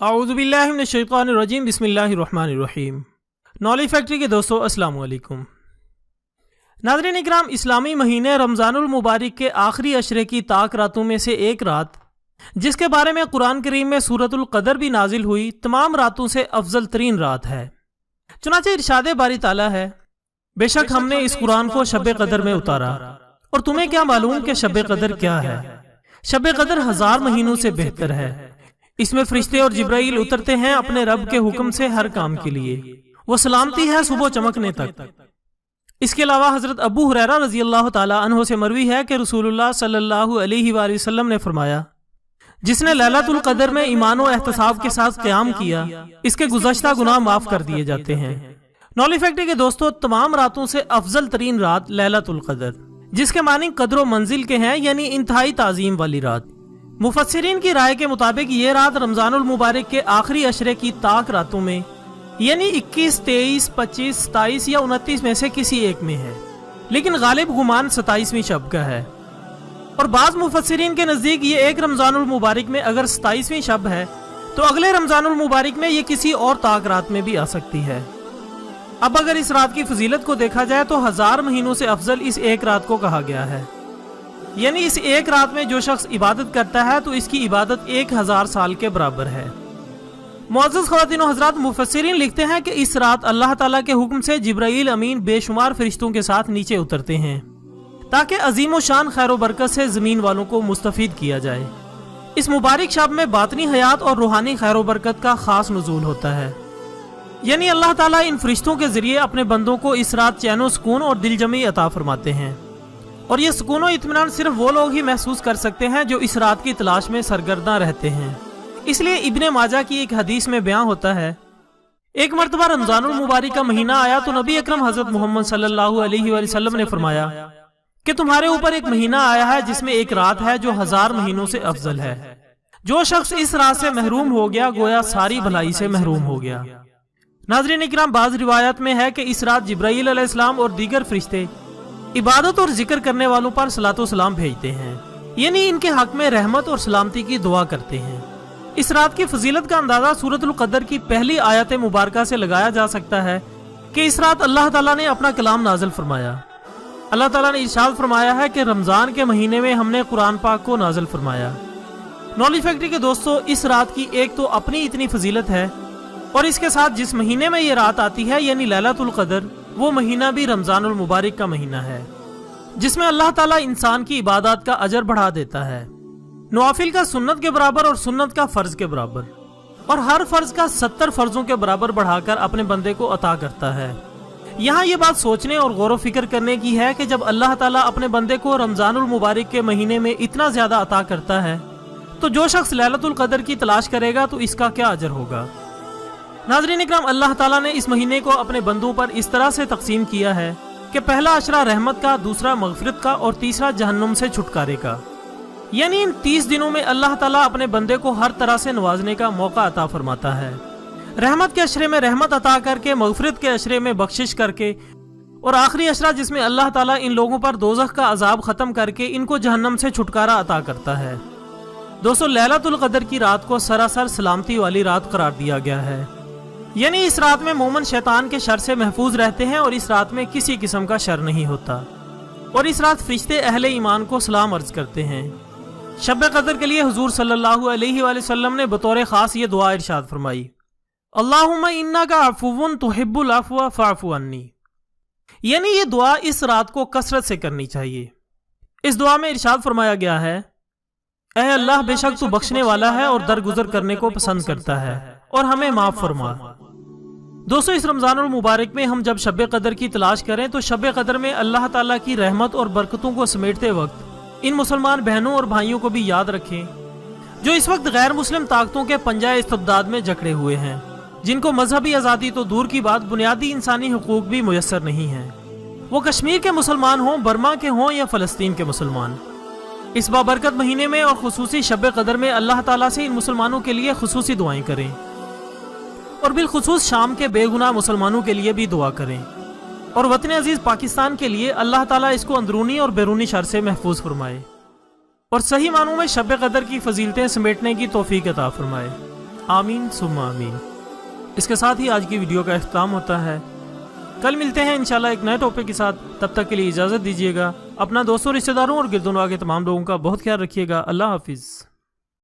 اعوذ باللہ من الشیطان الرجیم، بسم اللہ الرحمن الرحیم۔ نالج فیکٹری کے دوستو السلام علیکم۔ ناظرین اکرام، اسلامی مہینے رمضان المبارک کے آخری عشرے کی طاق راتوں میں سے ایک رات، جس کے بارے میں قرآن کریم میں سورۃ القدر بھی نازل ہوئی، تمام راتوں سے افضل ترین رات ہے۔ چنانچہ ارشاد باری تعالیٰ ہے، بے شک ہم نے اس قرآن کو شب قدر میں اتارا، اور تمہیں کیا معلوم کہ شب قدر کیا ہے؟ شب قدر 1000 مہینوں سے بہتر ہے۔ اس میں فرشتے اور جبرائیل اترتے ہیں اپنے رب کے حکم سے ہر کام کے لیے، وہ سلامتی ہے صبح چمکنے تک۔ اس کے علاوہ حضرت ابو ہریرہ رضی اللہ تعالی عنہ سے مروی ہے کہ رسول اللہ صلی اللہ علیہ وآلہ وسلم نے فرمایا، جس نے لیلۃ القدر میں ایمان و احتساب کے ساتھ قیام کیا، اس کے گزشتہ گناہ معاف کر دیے جاتے ہیں۔ نالج فیکٹری کے دوستو، تمام راتوں سے افضل ترین رات لیلۃ القدر، جس کے معنی قدر و منزل کے ہیں، یعنی انتہائی تعظیم والی رات۔ مفسرین کی رائے کے مطابق یہ رات رمضان المبارک کے آخری عشرے کی طاق راتوں میں، یعنی 21، 23، 25، 27 یا 29 میں سے کسی ایک میں ہے، لیکن غالب گمان 27ویں شب کا ہے۔ اور بعض مفسرین کے نزدیک یہ ایک رمضان المبارک میں اگر 27ویں شب ہے تو اگلے رمضان المبارک میں یہ کسی اور طاق رات میں بھی آ سکتی ہے۔ اب اگر اس رات کی فضیلت کو دیکھا جائے تو 1000 مہینوں سے افضل اس ایک رات کو کہا گیا ہے، یعنی اس ایک رات میں جو شخص عبادت کرتا ہے تو اس کی عبادت 1000 سال کے برابر ہے۔ معزز خواتین و حضرات، مفسرین لکھتے ہیں کہ اس رات اللہ تعالیٰ کے حکم سے جبرائیل امین بے شمار فرشتوں کے ساتھ نیچے اترتے ہیں تاکہ عظیم و شان خیر و برکت سے زمین والوں کو مستفید کیا جائے۔ اس مبارک شب میں باطنی حیات اور روحانی خیر و برکت کا خاص نزول ہوتا ہے، یعنی اللہ تعالیٰ ان فرشتوں کے ذریعے اپنے بندوں کو اس رات چین و سکون اور دل جمعی عطا فرماتے ہیں، اور یہ سکون و اطمینان صرف وہ لوگ ہی محسوس کر سکتے ہیں جو اس رات کی تلاش میں سرگرداں رہتے ہیں۔ اس لیے ابن ماجہ کی ایک حدیث میں بیان ہوتا ہے، ایک مرتبہ رمضان المبارک کا مہینہ آیا تو نبی اکرم حضرت محمد صلی اللہ علیہ وآلہ وسلم نے فرمایا کہ تمہارے اوپر ایک مہینہ آیا ہے جس میں ایک رات ہے جو 1000 مہینوں سے افضل ہے۔ جو شخص اس رات سے محروم ہو گیا گویا ساری بھلائی سے محروم ہو گیا۔ ناظرین اکرام، بعض روایات میں ہے کہ اس رات جبرائیل علیہ السلام اور دیگر فرشتے عبادت اور ذکر کرنے والوں پر صلاۃ و سلام بھیجتے ہیں، یعنی ان کے حق میں رحمت اور سلامتی کی دعا کرتے ہیں۔ اس رات کی فضیلت کا اندازہ سورۃ القدر کی پہلی آیت مبارکہ سے لگایا جا سکتا ہے کہ اس رات اللہ تعالیٰ نے اپنا کلام نازل فرمایا۔ اللہ تعالیٰ نے ارشاد فرمایا ہے کہ رمضان کے مہینے میں ہم نے قرآن پاک کو نازل فرمایا۔ نالج فیکٹری کے دوستو، اس رات کی ایک تو اپنی اتنی فضیلت ہے، اور اس کے ساتھ جس مہینے میں یہ رات آتی ہے یعنی لیلۃ القدر، وہ مہینہ بھی رمضان المبارک کا مہینہ ہے، جس میں اللہ تعالیٰ انسان کی عبادات کا اجر بڑھا دیتا ہے، نوافل کا سنت کے برابر اور سنت کا فرض کے برابر، اور ہر فرض کا 70 فرضوں کے برابر بڑھا کر اپنے بندے کو عطا کرتا ہے۔ یہاں یہ بات سوچنے اور غور و فکر کرنے کی ہے کہ جب اللہ تعالیٰ اپنے بندے کو رمضان المبارک کے مہینے میں اتنا زیادہ عطا کرتا ہے تو جو شخص لیلۃ القدر کی تلاش کرے گا تو اس کا کیا اجر ہوگا۔ ناظرین اکرام، اللہ تعالیٰ نے اس مہینے کو اپنے بندوں پر اس طرح سے تقسیم کیا ہے کہ پہلا عشرہ رحمت کا، دوسرا مغفرت کا، اور تیسرا جہنم سے چھٹکارے کا، یعنی ان 30 دنوں میں اللہ تعالیٰ اپنے بندے کو ہر طرح سے نوازنے کا موقع عطا فرماتا ہے۔ رحمت کے عشرے میں رحمت عطا کر کے، مغفرت کے عشرے میں بخشش کر کے، اور آخری عشرہ جس میں اللہ تعالیٰ ان لوگوں پر دوزخ کا عذاب ختم کر کے ان کو جہنم سے چھٹکارا عطا کرتا ہے۔ دوستو، لیلۃ القدر کی رات کو سراسر سلامتی والی رات قرار دیا گیا ہے، یعنی اس رات میں مومن شیطان کے شر سے محفوظ رہتے ہیں، اور اس رات میں کسی قسم کا شر نہیں ہوتا، اور اس رات فرشتے اہل ایمان کو سلام عرض کرتے ہیں۔ شب قدر کے لیے حضور صلی اللہ علیہ وآلہ وسلم نے بطور خاص یہ دعا ارشاد فرمائی، اللہم انک عفو تحب العفو فاعف عنی، یعنی یہ دعا اس رات کو کثرت سے کرنی چاہیے۔ اس دعا میں ارشاد فرمایا گیا ہے، اے اللہ، بے شک تو بخشنے والا ہے اور درگزر کرنے کو پسند کرتا ہے، اور ہمیں معاف فرما۔ دوستو، اس رمضان المبارک میں ہم جب شب قدر کی تلاش کریں تو شب قدر میں اللہ تعالیٰ کی رحمت اور برکتوں کو سمیٹتے وقت ان مسلمان بہنوں اور بھائیوں کو بھی یاد رکھیں جو اس وقت غیر مسلم طاقتوں کے پنجہ استبداد میں جکڑے ہوئے ہیں، جن کو مذہبی آزادی تو دور کی بات بنیادی انسانی حقوق بھی میسر نہیں ہیں، وہ کشمیر کے مسلمان ہوں، برما کے ہوں یا فلسطین کے مسلمان۔ اس بابرکت مہینے میں اور خصوصی شب قدر میں اللہ تعالیٰ سے ان مسلمانوں کے لیے خصوصی دعائیں کریں، اور بالخصوص شام کے بے گناہ مسلمانوں کے لیے بھی دعا کریں، اور وطن عزیز پاکستان کے لیے اللہ تعالیٰ اس کو اندرونی اور بیرونی شر سے محفوظ فرمائے، اور صحیح معنوں میں شب قدر کی فضیلتیں سمیٹنے کی توفیق عطا فرمائے۔ آمین ثم آمین۔ اس کے ساتھ ہی آج کی ویڈیو کا اختتام ہوتا ہے۔ کل ملتے ہیں انشاءاللہ ایک نئے ٹاپک کے ساتھ، تب تک کے لیے اجازت دیجیے گا۔ اپنا دوستوں، رشتہ داروں اور گرد و نواح کے تمام لوگوں کا بہت خیال رکھیے گا۔ اللہ حافظ۔